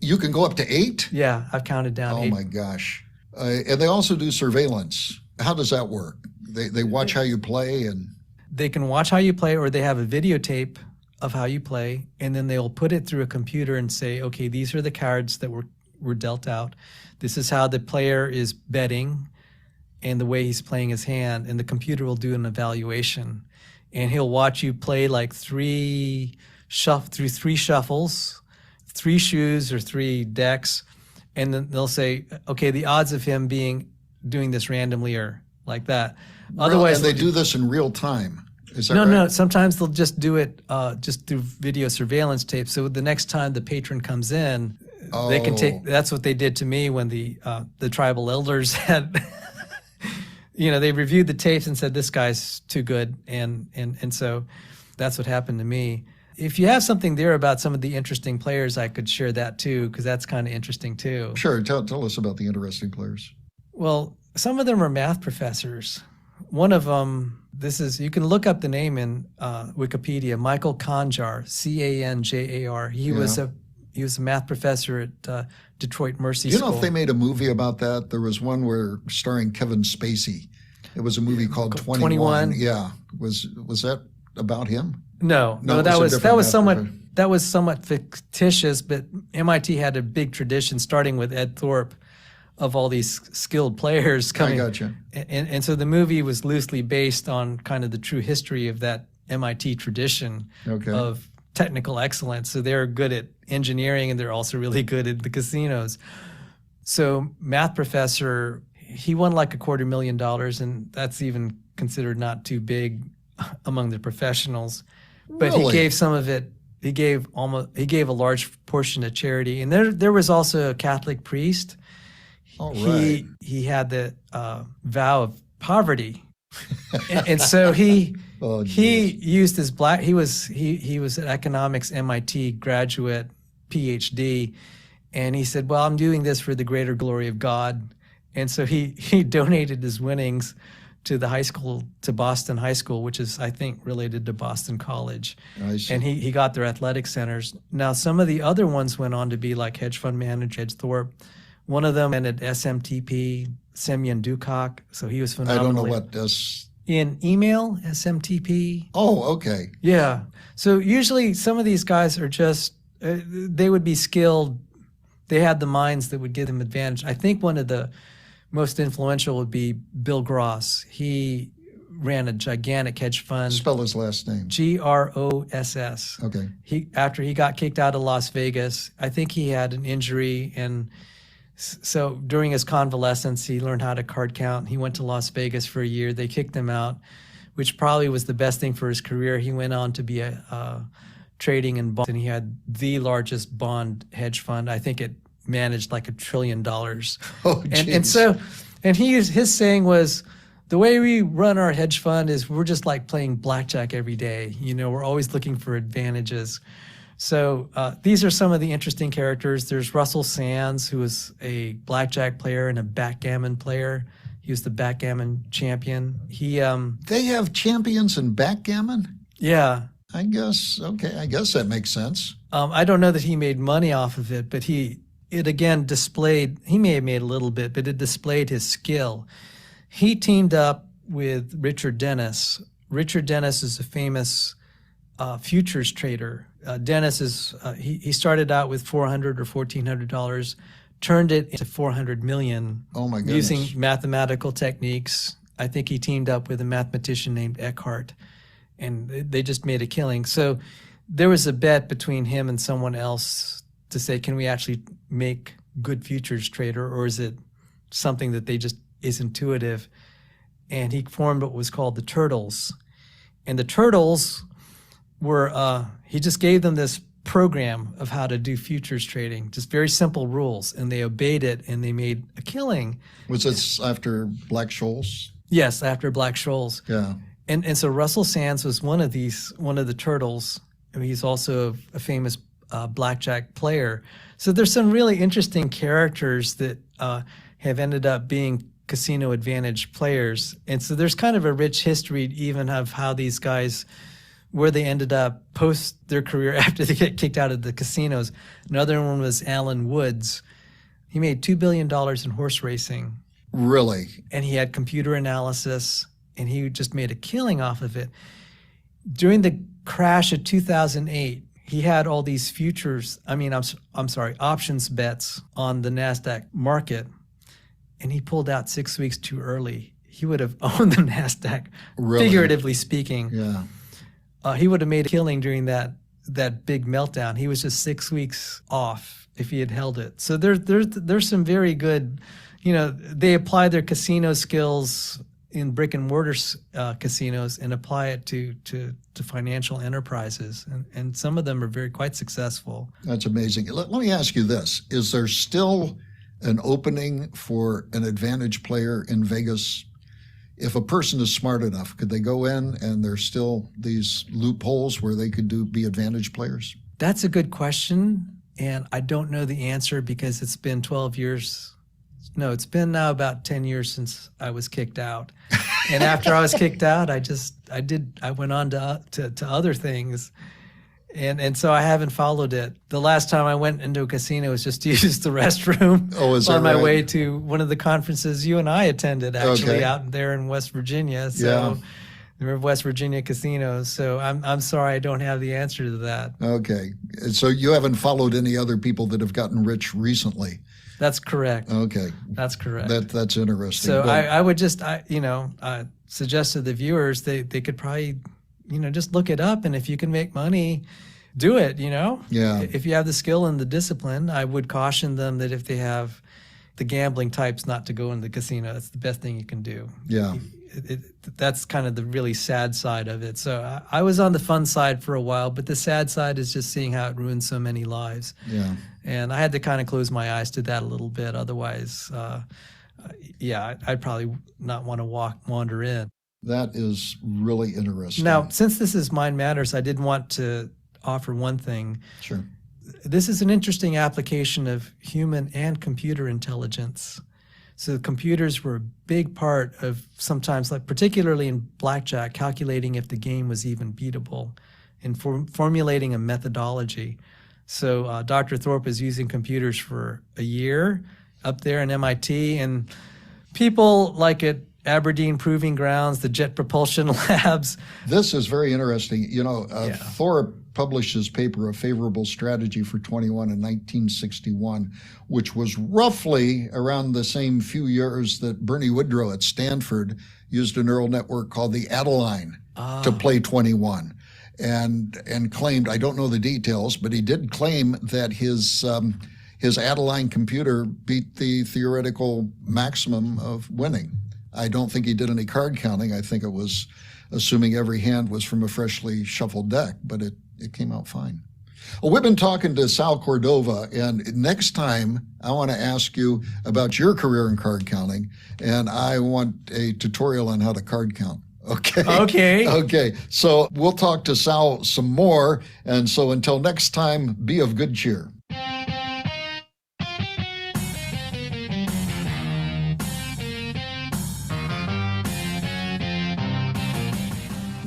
You can go up to 8? Yeah, I've counted down 8. Oh my gosh. And they also do surveillance. How does that work? They watch how you play, and they can watch how you play, or they have a videotape of how you play, and then they'll put it through a computer and say, okay, these are the cards that were dealt out. This is how the player is betting and the way he's playing his hand, and the computer will do an evaluation. And he'll watch you play like through 3 shuffles, 3 shoes or 3 decks, and then they'll say, okay, the odds of him doing this randomly are like that. Otherwise, and they do this in real time. Is that right? No. Sometimes they'll just do it just through video surveillance tape. So the next time the patron comes in, they can take. That's what they did to me when the tribal elders had. They reviewed the tapes and said this guy's too good, and so that's what happened to me. If you have something there about some of the interesting players, I could share that too, because that's kind of interesting too. Sure, tell us about the interesting players. Well, some of them are math professors. One of them, you can look up the name in Wikipedia, Michael Kanjar, Canjar. He was a math professor at Detroit Mercy School. You know if they made a movie about that? There was one starring Kevin Spacey. It was a movie called 21. Yeah. Was that about him? No, that was somewhat fictitious, but MIT had a big tradition starting with Ed Thorpe of all these skilled players coming. I gotcha. And so the movie was loosely based on kind of the true history of that MIT tradition of technical excellence. So they're good at engineering, and they're also really good at the casinos. So math professor, he won like $250,000, and that's even considered not too big among the professionals. But Really? He gave some of it. He gave a large portion to charity. And there was also a Catholic priest. All right. He had the vow of poverty, and so he used his he was an economics MIT graduate, PhD, and he said, well, I'm doing this for the greater glory of God. And so he donated his winnings to the high school, to Boston High School, which is, I think, related to Boston College. I see. And he got their athletic centers. Now, some of the other ones went on to be like hedge fund manager, Ed Thorpe. One of them ended SMTP, Semyon Dukak. So he was phenomenal. I don't know what this... In email, SMTP. Oh, okay. Yeah. So usually some of these guys are just, they would be skilled. They had the minds that would give them advantage. I think one of the most influential would be Bill Gross. He ran a gigantic hedge fund. Spell his last name. Gross. Okay. After he got kicked out of Las Vegas, I think he had an injury, and so during his convalescence, he learned how to card count. He went to Las Vegas for a year. They kicked him out, which probably was the best thing for his career. He went on to be trading in bonds, and he had the largest bond hedge fund. I think it managed like $1 trillion. Oh, and his saying was, the way we run our hedge fund is we're just like playing blackjack every day. You know, we're always looking for advantages. So these are some of the interesting characters. There's Russell Sands, who was a blackjack player and a backgammon player. He was the backgammon champion. They have champions in backgammon? Yeah. I guess that makes sense. I don't know that he made money off of it, but it again displayed, he may have made a little bit, but it displayed his skill. He teamed up with Richard Dennis. Richard Dennis is a famous futures trader. Dennis he started out with $400 or $1,400, turned it into $400 million. Oh my goodness. Using mathematical techniques. I think he teamed up with a mathematician named Eckhart, and they just made a killing. So there was a bet between him and someone else to say, can we actually make good futures trader, or is it something that they just is intuitive? And he formed what was called the Turtles. And the Turtles were, he just gave them this program of how to do futures trading, just very simple rules, and they obeyed it, and they made a killing. Was this after Black-Scholes? Yes, after Black-Scholes. Yeah. And so Russell Sands was one of the Turtles. I mean, he's also a famous blackjack player. So there's some really interesting characters that have ended up being casino advantage players. And so there's kind of a rich history even of how these guys, where they ended up post their career after they get kicked out of the casinos. Another one was Alan Woods. He made $2 billion in horse racing. Really? And he had computer analysis, and he just made a killing off of it. During the crash of 2008, he had all these options bets on the NASDAQ market, and he pulled out 6 weeks too early. He would have owned the NASDAQ, Really? figuratively speaking. Yeah. He would have made a killing during that big meltdown. He was just 6 weeks off if he had held it. So there's some very good, they apply their casino skills in brick and mortar casinos and apply it to financial enterprises. And some of them are quite successful. That's amazing. Let me ask you this. Is there still an opening for an advantage player in Vegas? If a person is smart enough, could they go in and there's still these loopholes where they could be advantage players? That's a good question, and I don't know the answer because it's been 12 years. No, it's been now about 10 years since I was kicked out. And after I was kicked out, I went on to other things. And so I haven't followed it. The last time I went into a casino was just to use the restroom on my way to one of the conferences you and I attended, actually, out there in West Virginia. So there were West Virginia casinos. So I'm sorry I don't have the answer to that. Okay. So you haven't followed any other people that have gotten rich recently? That's correct. Okay. That's correct. That's interesting. So I would just suggest to the viewers they could probably just look it up, and if you can make money, do it, Yeah. If you have the skill and the discipline, I would caution them that if they have the gambling types, not to go in the casino. That's the best thing you can do. Yeah. That's kind of the really sad side of it. So I was on the fun side for a while, but the sad side is just seeing how it ruins so many lives. Yeah. And I had to kind of close my eyes to that a little bit. Otherwise, I'd probably not want to wander in. That is really interesting. Now, since this is Mind Matters, I did want to offer one thing. Sure. This is an interesting application of human and computer intelligence. So computers were a big part of sometimes, like particularly in blackjack, calculating if the game was even beatable and formulating a methodology. So Dr. Thorpe is using computers for a year up there in MIT, and people like at Aberdeen Proving Grounds, the Jet Propulsion Labs. This is very interesting. Thorpe published his paper, A Favorable Strategy for 21 in 1961, which was roughly around the same few years that Bernie Woodrow at Stanford used a neural network called the Adeline to play 21. And claimed, I don't know the details, but he did claim that his Adeline computer beat the theoretical maximum of winning. I don't think he did any card counting. I think it was assuming every hand was from a freshly shuffled deck, but it came out fine. Well, we've been talking to Sal Cordova, and next time I want to ask you about your career in card counting, and I want a tutorial on how to card count. Okay. So we'll talk to Sal some more. And so until next time, be of good cheer.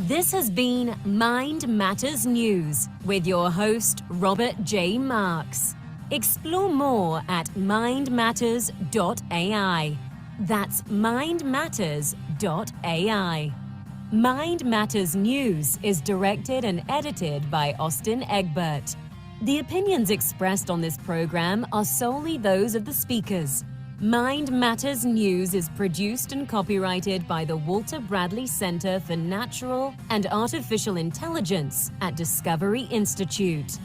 This has been Mind Matters News with your host, Robert J. Marks. Explore more at mindmatters.ai. That's mindmatters.ai. Mind Matters News is directed and edited by Austin Egbert. The opinions expressed on this program are solely those of the speakers. Mind Matters News is produced and copyrighted by the Walter Bradley Center for Natural and Artificial Intelligence at Discovery Institute.